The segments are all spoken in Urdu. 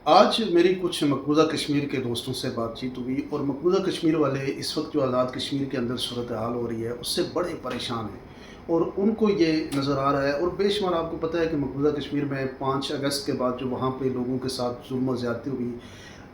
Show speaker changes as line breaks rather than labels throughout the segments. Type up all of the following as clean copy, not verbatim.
آج میری کچھ مقبوضہ کشمیر کے دوستوں سے بات چیت ہوئی اور مقبوضہ کشمیر والے اس وقت جو آزاد کشمیر کے اندر صورتحال ہو رہی ہے اس سے بڑے پریشان ہیں، اور ان کو یہ نظر آ رہا ہے اور بے شمار آپ کو پتہ ہے کہ مقبوضہ کشمیر میں 5 اگست کے بعد جو وہاں پہ لوگوں کے ساتھ ظلم و زیادتی ہوئی،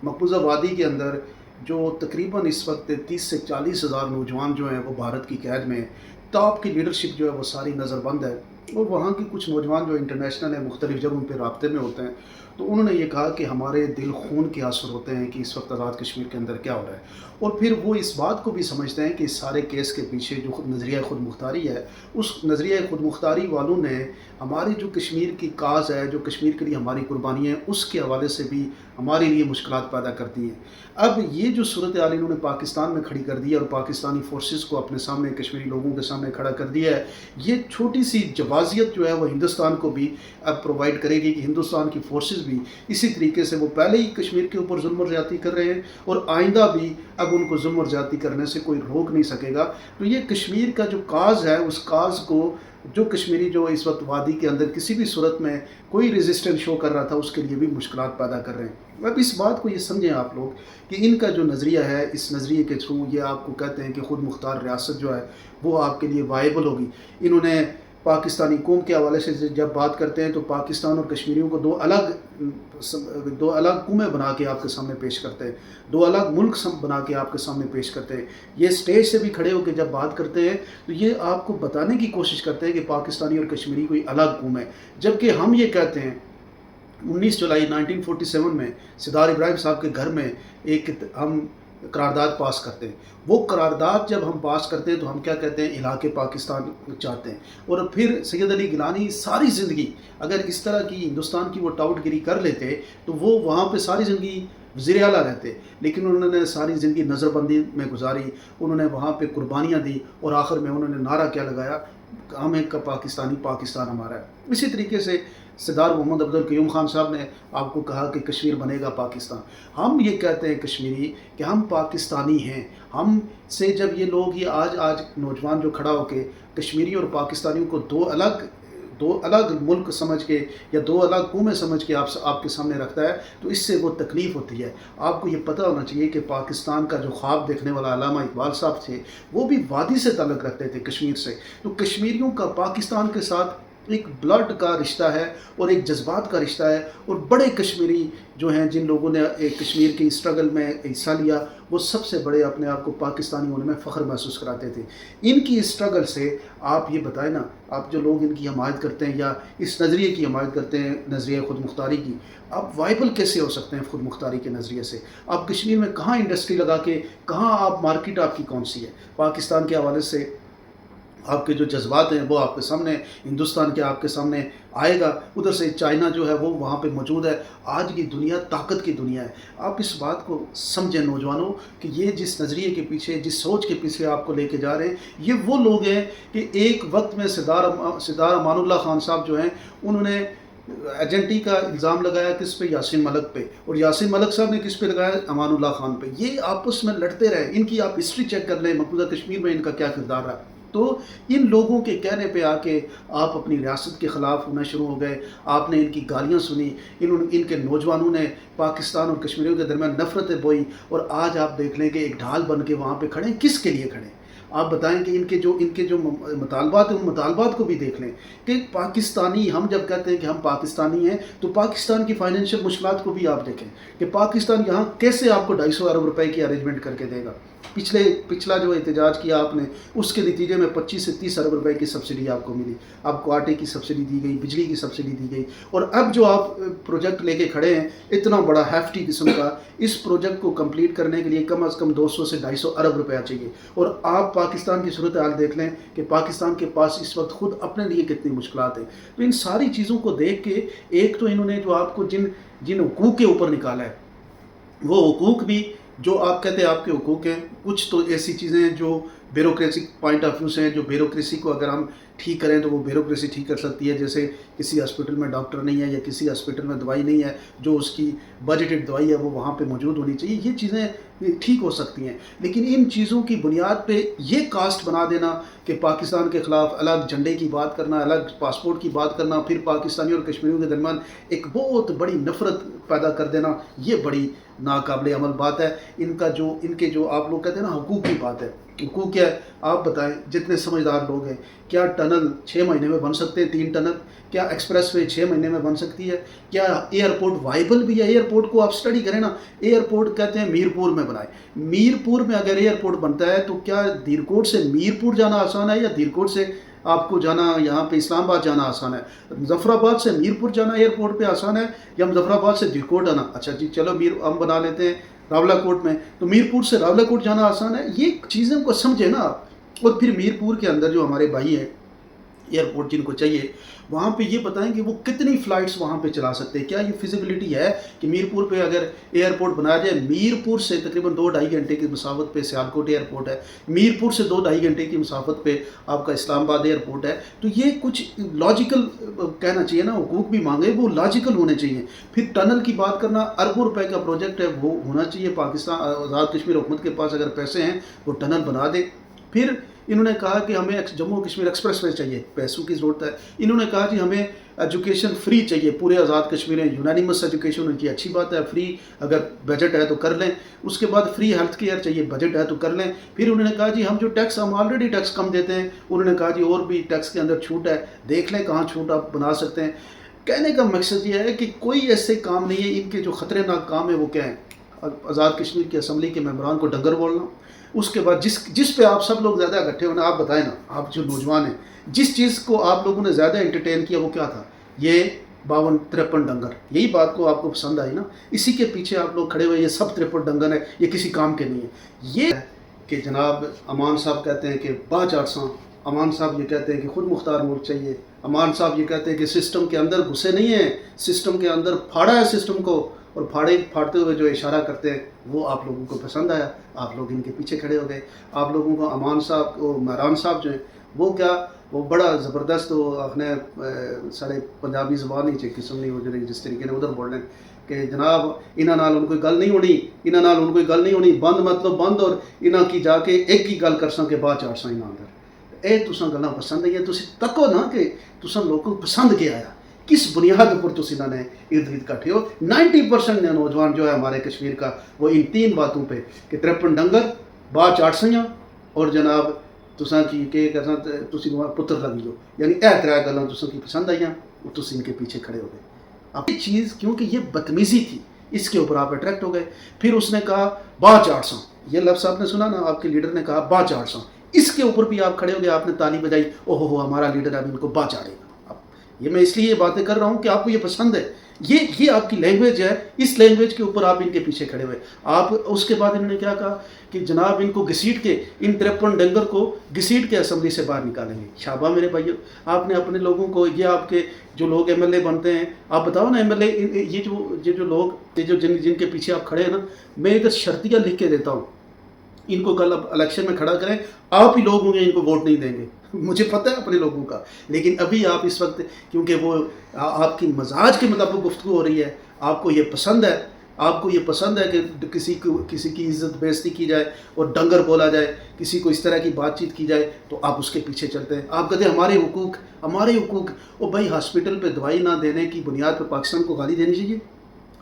مقبوضہ وادی کے اندر جو تقریباً اس وقت 30 سے 40 ہزار نوجوان جو ہیں وہ بھارت کی قید میں ہیں۔ ٹاپ کی لیڈرشپ جو ہے وہ ساری نظر بند ہے، اور وہاں کی کچھ نوجوان جو انٹرنیشنل ہیں، مختلف جگہوں پہ رابطے میں ہوتے ہیں، تو انہوں نے یہ کہا کہ ہمارے دل خون کے آنسو ہوتے ہیں کہ اس وقت آزاد کشمیر کے اندر کیا ہو رہا ہے، اور پھر وہ اس بات کو بھی سمجھتے ہیں کہ اس سارے کیس کے پیچھے جو نظریہ خود مختاری ہے، اس نظریہ خود مختاری والوں نے ہماری جو کشمیر کی کاز ہے، جو کشمیر کے لیے ہماری قربانیاں ہیں، اس کے حوالے سے بھی ہمارے لیے مشکلات پیدا کرتی ہیں۔ اب یہ جو صورتحال انہوں نے پاکستان میں کھڑی کر دی ہے اور پاکستانی فورسز کو اپنے سامنے، کشمیری لوگوں کے سامنے کھڑا کر دیا ہے، یہ چھوٹی سی جوازیت جو ہے وہ ہندوستان کو بھی اب پرووائڈ کرے گی کہ ہندوستان کی فورسز بھی اسی طریقے سے، وہ پہلے ہی کشمیر کے اوپر ظلم و زیادتی کر رہے ہیں اور آئندہ بھی اب ان کو ظلم و زیادتی کرنے سے کوئی روک نہیں سکے گا۔ تو یہ کشمیر کا جو کاز ہے، اس کاز کو جو کشمیری جو اس وقت وادی کے اندر کسی بھی صورت میں کوئی ریزسٹنس شو کر رہا تھا، اس کے لیے بھی مشکلات پیدا کر رہے ہیں۔ اب اس بات کو یہ سمجھیں آپ لوگ کہ ان کا جو نظریہ ہے، اس نظریے کے تھرو یہ آپ کو کہتے ہیں کہ خود مختار ریاست جو ہے وہ آپ کے لیے وائبل ہوگی۔ انہوں نے پاکستانی قوم کے حوالے سے جب بات کرتے ہیں تو پاکستان اور کشمیریوں کو دو الگ قومیں بنا کے آپ کے سامنے پیش کرتے ہیں، دو الگ ملک بنا کے آپ کے سامنے پیش کرتے ہیں۔ یہ اسٹیج سے بھی کھڑے ہو کے جب بات کرتے ہیں تو یہ آپ کو بتانے کی کوشش کرتے ہیں کہ پاکستانی اور کشمیری کوئی الگ قوم ہے، جبکہ ہم یہ کہتے ہیں 19 جولائی 1947 میں سردار ابراہیم صاحب کے گھر میں ایک ہم قرارداد پاس کرتے ہیں۔ وہ قرارداد جب ہم پاس کرتے ہیں تو ہم کیا کہتے ہیں؟ الحاق پاکستان چاہتے ہیں، اور پھر سید علی گیلانی ساری زندگی اگر اس طرح کی ہندوستان کی وہ ٹاؤٹ گیری کر لیتے تو وہ وہاں پہ ساری زندگی وزیر اعلیٰ رہتے، لیکن انہوں نے ساری زندگی نظر بندی میں گزاری، انہوں نے وہاں پہ قربانیاں دی، اور آخر میں انہوں نے نعرہ کیا لگایا؟ ہم ایک کا پاکستانی، پاکستان ہمارا ہے۔ اسی طریقے سے سردار محمد عبد القیوم خان صاحب نے آپ کو کہا کہ کشمیر بنے گا پاکستان۔ ہم یہ کہتے ہیں کشمیری کہ ہم پاکستانی ہیں۔ ہم سے جب یہ لوگ یہ آج نوجوان جو کھڑا ہو کے کشمیری اور پاکستانیوں کو دو الگ ملک سمجھ کے یا دو الگ قومیں سمجھ کے آپ کے سامنے رکھتا ہے تو اس سے وہ تکلیف ہوتی ہے۔ آپ کو یہ پتہ ہونا چاہیے کہ پاکستان کا جو خواب دیکھنے والا علامہ اقبال صاحب تھے، وہ بھی وادی سے تعلق رکھتے تھے، کشمیر سے۔ تو کشمیریوں کا پاکستان کے ساتھ ایک بلڈ کا رشتہ ہے اور ایک جذبات کا رشتہ ہے، اور بڑے کشمیری جو ہیں، جن لوگوں نے ایک کشمیر کی اسٹرگل میں حصہ لیا، وہ سب سے بڑے اپنے آپ کو پاکستانی ہونے میں فخر محسوس کراتے تھے۔ ان کی اسٹرگل سے آپ یہ بتائیں نا، آپ جو لوگ ان کی حمایت کرتے ہیں یا اس نظریے کی حمایت کرتے ہیں، نظریہ خود مختاری کی، آپ وائبل کیسے ہو سکتے ہیں خود مختاری کے نظریے سے؟ آپ کشمیر میں کہاں انڈسٹری لگا کے، کہاں آپ مارکیٹ آپ کی کون سی ہے؟ پاکستان کے حوالے سے آپ کے جو جذبات ہیں وہ آپ کے سامنے، ہندوستان کے آپ کے سامنے آئے گا، ادھر سے چائنا جو ہے وہ وہاں پہ موجود ہے۔ آج کی دنیا طاقت کی دنیا ہے۔ آپ اس بات کو سمجھیں نوجوانوں کہ یہ جس نظریے کے پیچھے، جس سوچ کے پیچھے آپ کو لے کے جا رہے ہیں، یہ وہ لوگ ہیں کہ ایک وقت میں سردار امان اللہ خان صاحب جو ہیں، انہوں نے ایجنٹی کا الزام لگایا کس پہ؟ یاسین ملک پہ، اور یاسین ملک صاحب نے کس پہ لگایا؟ امان اللہ خان پہ۔ یہ آپس میں لڑتے رہے۔ ان کی آپ ہسٹری چیک کر لیں، مقبوضہ کشمیر میں ان کا کیا کردار رہا۔ تو ان لوگوں کے کہنے پہ آ کے آپ اپنی ریاست کے خلاف ہونا شروع ہو گئے، آپ نے ان کی گالیاں سنی، ان کے نوجوانوں نے پاکستان اور کشمیریوں کے درمیان نفرتیں بوئی، اور آج آپ دیکھ لیں کہ ایک ڈھال بن کے وہاں پہ کھڑے ہیں۔ کس کے لیے کھڑے ہیں؟ آپ بتائیں کہ ان کے جو مطالبات ہیں، ان مطالبات کو بھی دیکھ لیں کہ پاکستانی، ہم جب کہتے ہیں کہ ہم پاکستانی ہیں تو پاکستان کی فائنینشیل مشکلات کو بھی آپ دیکھیں کہ پاکستان یہاں کیسے آپ کو 250 ارب روپے کی ارینجمنٹ کر کے دے گا۔ پچھلا جو احتجاج کیا آپ نے، اس کے نتیجے میں 25 سے 30 ارب روپے کی سبسڈی آپ کو ملی۔ آپ کو آٹے کی سبسڈی دی گئی، بجلی کی سبسڈی دی گئی، اور اب جو آپ پروجیکٹ لے کے کھڑے ہیں اتنا بڑا ہیفٹی قسم کا، اس پروجیکٹ کو کمپلیٹ کرنے کے لیے کم از کم 200 سے 250 ارب روپیہ چاہیے، اور آپ پاکستان کی صورتحال دیکھ لیں کہ پاکستان کے پاس اس وقت خود اپنے لیے کتنی مشکلات ہیں۔ تو ان ساری چیزوں کو دیکھ کے ایک تو انہوں نے جو آپ کو جن حقوق کے اوپر نکالا ہے، وہ حقوق بھی جو آپ کہتے ہیں آپ کے حقوق ہیں، کچھ تو ایسی چیزیں ہیں بیوروکریسی پوائنٹ آف ویو سے ہیں، جو بیوروکریسی کو اگر ہم ٹھیک کریں تو وہ بیوروکریسی ٹھیک کر سکتی ہے. جیسے کسی ہاسپٹل میں ڈاکٹر نہیں ہے یا کسی ہاسپٹل میں دوائی نہیں ہے، جو اس کی بجٹڈ دوائی ہے وہ وہاں پہ موجود ہونی چاہیے. یہ چیزیں ٹھیک ہو سکتی ہیں، لیکن ان چیزوں کی بنیاد پہ یہ کاسٹ بنا دینا کہ پاکستان کے خلاف الگ جھنڈے کی بات کرنا، الگ پاسپورٹ کی بات کرنا، پھر پاکستانی اور کشمیریوں کے درمیان ایک بہت بڑی نفرت پیدا کر دینا، یہ بڑی ناقابل عمل بات ہے. ان کے جو آپ لوگ کہتے ہیں نا حقوق کی بات ہے، حقوق کیا ہے آپ بتائیں. جتنے سمجھدار لوگ ہیں، کیا ٹنل 6 مہینے میں بن سکتے ہیں؟ 3 ٹنل. کیا ایکسپریس وے 6 مہینے میں بن سکتی ہے؟ کیا ایئرپورٹ وائبل بھی ہے؟ ایئرپورٹ کو آپ اسٹڈی کریں نا. ایئرپورٹ کہتے ہیں میرپور میں بنائے. میرپور میں اگر ایئرپورٹ بنتا ہے تو کیا دیرکوٹ سے میرپور جانا آسان ہے یا دیرکوٹ سے آپ کو جانا یہاں پہ اسلام آباد جانا آسان ہے؟ مظفر آباد سے میرپور جانا ایئرپورٹ پہ آسان ہے یا مظفر آباد سے دیرکوٹ آنا؟ اچھا جی چلو ہم بنا لیتے ہیں راولہ کوٹ میں، تو میرپور سے راولہ کوٹ جانا آسان ہے. یہ چیزوں کو سمجھے نا آپ. اور پھر میرپور کے اندر جو ہمارے بھائی ہیں ایئرپورٹ جن کو چاہیے، وہاں پہ یہ بتائیں کہ وہ کتنی فلائٹس وہاں پہ چلا سکتے ہیں. کیا یہ فیزیبلٹی ہے کہ میرپور پہ اگر ایئرپورٹ بنایا جائے؟ میرپور سے تقریباً 2-2.5 گھنٹے کی مسافت پہ سیالکوٹ ایئرپورٹ ہے، میرپور سے 2-2.5 گھنٹے کی مسافت پہ آپ کا اسلام آباد ایئرپورٹ ہے. تو یہ کچھ لاجیکل کہنا چاہیے نا. حقوق بھی مانگے وہ لاجیکل ہونے چاہیے. پھر ٹنل کی بات کرنا، اربوں روپے کا پروجیکٹ ہے، وہ ہونا چاہیے. پاکستان آزاد کشمیر حکومت کے پاس اگر پیسے ہیں وہ ٹنل بنا دے. پھر انہوں نے کہا کہ ہمیں جموں کشمیر ایکسپریس وے چاہیے، پیسوں کی ضرورت ہے. انہوں نے کہا کہ ہمیں ایجوکیشن فری چاہیے پورے آزاد کشمیر میں. یونانیمس ایجوکیشن ان کی اچھی بات ہے، فری اگر بجٹ ہے تو کر لیں. اس کے بعد فری ہیلتھ کیئر چاہیے، بجٹ ہے تو کر لیں. پھر انہوں نے کہا جی ہم جو ٹیکس ہم آلریڈی ٹیکس کم دیتے ہیں، انہوں نے کہا جی اور بھی ٹیکس کے اندر چھوٹ ہے، دیکھ لیں کہاں چھوٹ آپ بنا سکتے ہیں. کہنے کا مقصد یہ ہے کہ کوئی ایسے کام نہیں ہے. ان کے جو خطرناک کام ہے وہ کیا ہیں؟ آزاد کشمیر کی اسمبلی کے ممبران کو ڈنگر بولنا. اس کے بعد جس پہ آپ سب لوگ زیادہ اکٹھے ہونا، آپ بتائیں نا، آپ جو نوجوان ہیں جس چیز کو آپ لوگوں نے زیادہ انٹرٹین کیا وہ کیا تھا؟ یہ 52-53 ڈنگر. یہی بات کو آپ کو پسند آئی نا، اسی کے پیچھے آپ لوگ کھڑے ہوئے. یہ سب 53 ڈنگر ہے، یہ کسی کام کے نہیں ہے. یہ کہ جناب امان صاحب کہتے ہیں کہ با چارساں، امان صاحب یہ کہتے ہیں کہ خود مختار ملک چاہیے. امان صاحب یہ کہتے ہیں کہ سسٹم کے اندر گھسے نہیں ہیں، سسٹم کے اندر پھاڑا ہے سسٹم کو. اور پھاڑتے ہوئے جو اشارہ کرتے ہیں وہ آپ لوگوں کو پسند آیا، آپ لوگ ان کے پیچھے کھڑے ہو گئے. آپ لوگوں کو امان صاحب کو مہران صاحب جو ہیں وہ کیا، وہ بڑا زبردست، وہ اپنے سارے پنجابی زبان ہی قسم نہیں ہو جائے جس طریقے نے ادھر بول رہے ہیں کہ جناب انہاں نال ان کوئی گل نہیں ہونی، انہاں نال ان کوئی گل نہیں ہونی، بند مطلب بند، اور انہاں کی جا کے ایک ہی گل کرساں کہ با چاڑساں انہاں اندر. اے تساں گلاں پسند آئی ہیں، تسی تکو نا کہ تساں لوگوں کو پسند کیا آیا، کس بنیاد پر تسی انہوں نے ارد گرد کٹھے ہو. 90% نوجوان جو ہے ہمارے کشمیر کا وہ ان 3 باتوں پہ کہ 53 ڈنگر، با چاڑسیاں اور جناب تساں کی کہ تسی پتر لگی ہو، یعنی اے 3 گلاں تساں کی پسند آئیاں اور تسی ان کے پیچھے کھڑے ہو گئے. اب یہ چیز کیونکہ یہ بدتمیزی تھی اس کے اوپر آپ اٹریکٹ ہو گئے. پھر اس نے کہا با چاڑساں، یہ لفظ آپ نے سنا نا، آپ کے لیڈر نے کہا با چاڑساں، اس کے اوپر بھی آپ کھڑے ہو گئے، آپ نے تالی بجائی، اوہ ہو ہمارا لیڈر اب ان کو با چاڑے گا. یہ میں اس لیے یہ باتیں کر رہا ہوں کہ آپ کو یہ پسند ہے، یہ آپ کی لینگویج ہے، اس لینگویج کے اوپر آپ ان کے پیچھے کھڑے ہوئے. آپ اس کے بعد انہوں نے کیا کہا کہ جناب ان کو گھسیٹ کے، ان 53 ڈنگر کو گھسیٹ کے اسمبلی سے باہر نکالیں گے. شاباش میرے بھائیو، آپ نے اپنے لوگوں کو، یہ آپ کے جو لوگ ایم ایل اے بنتے ہیں، آپ بتاؤ نا ایم ایل اے، یہ جو لوگ جن کے پیچھے آپ کھڑے ہیں نا، میں ادھر شرطیاں لکھ کے دیتا ہوں، ان کو کل اب الیکشن میں کھڑا کریں، آپ ہی لوگ ہوں گے ان کو ووٹ نہیں دیں گے، مجھے پتہ ہے اپنے لوگوں کا. لیکن ابھی آپ اس وقت کیونکہ وہ آپ کی مزاج کے مطابق گفتگو ہو رہی ہے، آپ کو یہ پسند ہے، آپ کو یہ پسند ہے کہ کسی کی عزت بے عزتی کی جائے اور ڈنگر بولا جائے، کسی کو اس طرح کی بات چیت کی جائے تو آپ اس کے پیچھے چلتے ہیں. آپ کہتے ہیں ہمارے حقوق. او بھائی ہاسپٹل پہ دوائی نہ دینے کی بنیاد پہ پاکستان کو گالی دینی چاہیے؟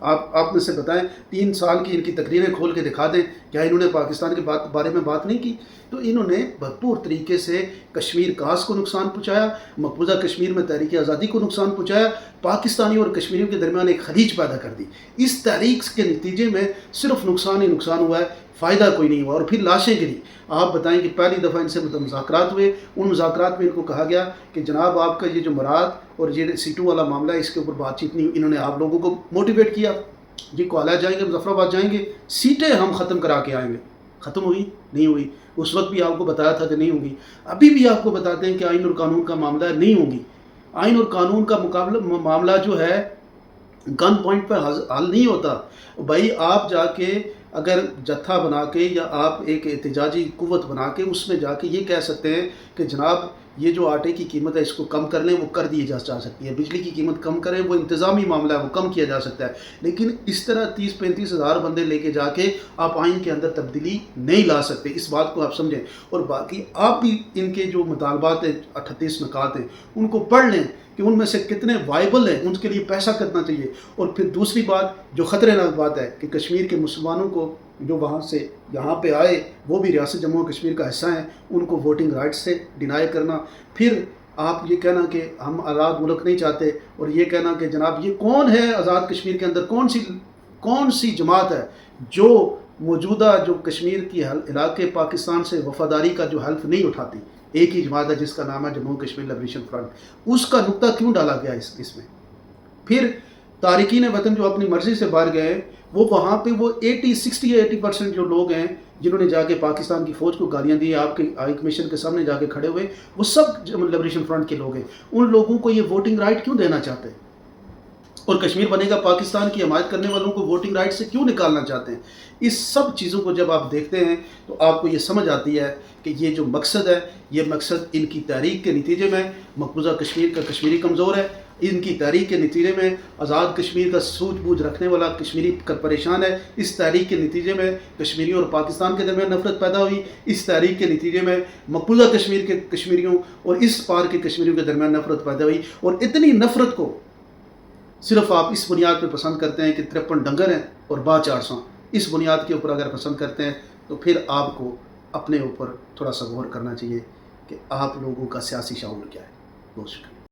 آپ میں سے بتائیں، 3 سال کی ان کی تقریریں کھول کے دکھا دیں، کیا انہوں نے پاکستان کے بارے میں بات نہیں کی؟ تو انہوں نے بھرپور طریقے سے کشمیر کاس کو نقصان پہنچایا، مقبوضہ کشمیر میں تحریک آزادی کو نقصان پہنچایا، پاکستانی اور کشمیریوں کے درمیان ایک خلیج پیدا کر دی. اس تحریک کے نتیجے میں صرف نقصان ہی نقصان ہوا ہے، فائدہ کوئی نہیں ہوا. اور پھر لاشیں گری. آپ بتائیں کہ پہلی دفعہ ان سے مذاکرات ہوئے، ان مذاکرات میں ان کو کہا گیا کہ جناب آپ کا یہ جو مراد اور یہ سیٹوں والا معاملہ ہے اس کے اوپر بات چیت نہیں. انہوں نے آپ لوگوں کو موٹیویٹ کیا، جی کوالا جائیں گے، مظفر آباد جائیں گے، سیٹیں ہم ختم کرا کے آئیں گے. ختم ہوئی؟ نہیں ہوئی. اس وقت بھی آپ کو بتایا تھا کہ نہیں ہوگی. ابھی بھی آپ کو بتاتے ہیں کہ آئین اور قانون کا معاملہ ہے، نہیں ہوگی. آئین اور قانون کا معاملہ جو ہے گن پوائنٹ پہ حل نہیں ہوتا. بھائی آپ جا کے اگر جتھا بنا کے یا آپ ایک احتجاجی قوت بنا کے اس میں جا کے یہ کہہ سکتے ہیں کہ جناب یہ جو آٹے کی قیمت ہے اس کو کم کر لیں، وہ کر دی جا سکتی ہے، بجلی کی قیمت کم کریں، وہ انتظامی معاملہ ہے وہ کم کیا جا سکتا ہے، لیکن اس طرح 30-35 ہزار بندے لے کے جا کے آپ آئین کے اندر تبدیلی نہیں لا سکتے، اس بات کو آپ سمجھیں۔ اور باقی آپ بھی ان کے جو مطالبات ہیں 38 نکات ہیں ان کو پڑھ لیں کہ ان میں سے کتنے وائبل ہیں، ان کے لیے پیسہ کتنا چاہیے۔ اور پھر دوسری بات جو خطرے ناک بات ہے کہ کشمیر کے مسلمانوں کو جو وہاں سے یہاں پہ آئے وہ بھی ریاست جموں و کشمیر کا حصہ ہیں، ان کو ووٹنگ رائٹ سے ڈینائی کرنا، پھر آپ یہ کہنا کہ ہم آزاد ملک نہیں چاہتے، اور یہ کہنا کہ جناب یہ کون ہے آزاد کشمیر کے اندر کون سی جماعت ہے جو موجودہ جو کشمیر کی علاقے پاکستان سے وفاداری کا جو حلف نہیں اٹھاتی۔ ایک ہی جماعت ہے جس کا نام ہے جموں کشمیر لبریشن فرنٹ، اس کا نقطہ کیوں ڈالا گیا اس میں؟ پھر تارکین وطن جو اپنی مرضی سے باہر گئے، وہ وہاں پہ وہ 80% جو لوگ ہیں جنہوں نے جا کے پاکستان کی فوج کو گالیاں دی، آپ کے ہائی کمیشن کے سامنے جا کے کھڑے ہوئے، وہ سب لبریشن فرنٹ کے لوگ ہیں۔ ان لوگوں کو یہ ووٹنگ رائٹ کیوں دینا چاہتے ہیں؟ اور کشمیر بنے گا پاکستان کی حمایت کرنے والوں کو ووٹنگ رائٹ سے کیوں نکالنا چاہتے ہیں؟ اس سب چیزوں کو جب آپ دیکھتے ہیں تو آپ کو یہ سمجھ آتی ہے کہ یہ جو مقصد ہے، یہ مقصد ان کی تحریک کے نتیجے میں مقبوضہ کشمیر کا کشمیری کمزور ہے، ان کی تحریک کے نتیجے میں آزاد کشمیر کا سوجھ بوجھ رکھنے والا کشمیری پریشان ہے، اس تحریک کے نتیجے میں کشمیریوں اور پاکستان کے درمیان نفرت پیدا ہوئی، اس تحریک کے نتیجے میں مقبوضہ کشمیر کے کشمیریوں اور اس پار کے کشمیریوں کے درمیان نفرت پیدا ہوئی۔ اور اتنی نفرت کو صرف آپ اس بنیاد پہ پسند کرتے ہیں کہ 53 ڈنگر ہیں اور 400، اس بنیاد کے اوپر اگر پسند کرتے ہیں تو پھر آپ کو اپنے اوپر تھوڑا سا غور کرنا چاہیے کہ آپ لوگوں کا سیاسی شعور کیا ہے۔ بہت شکریہ۔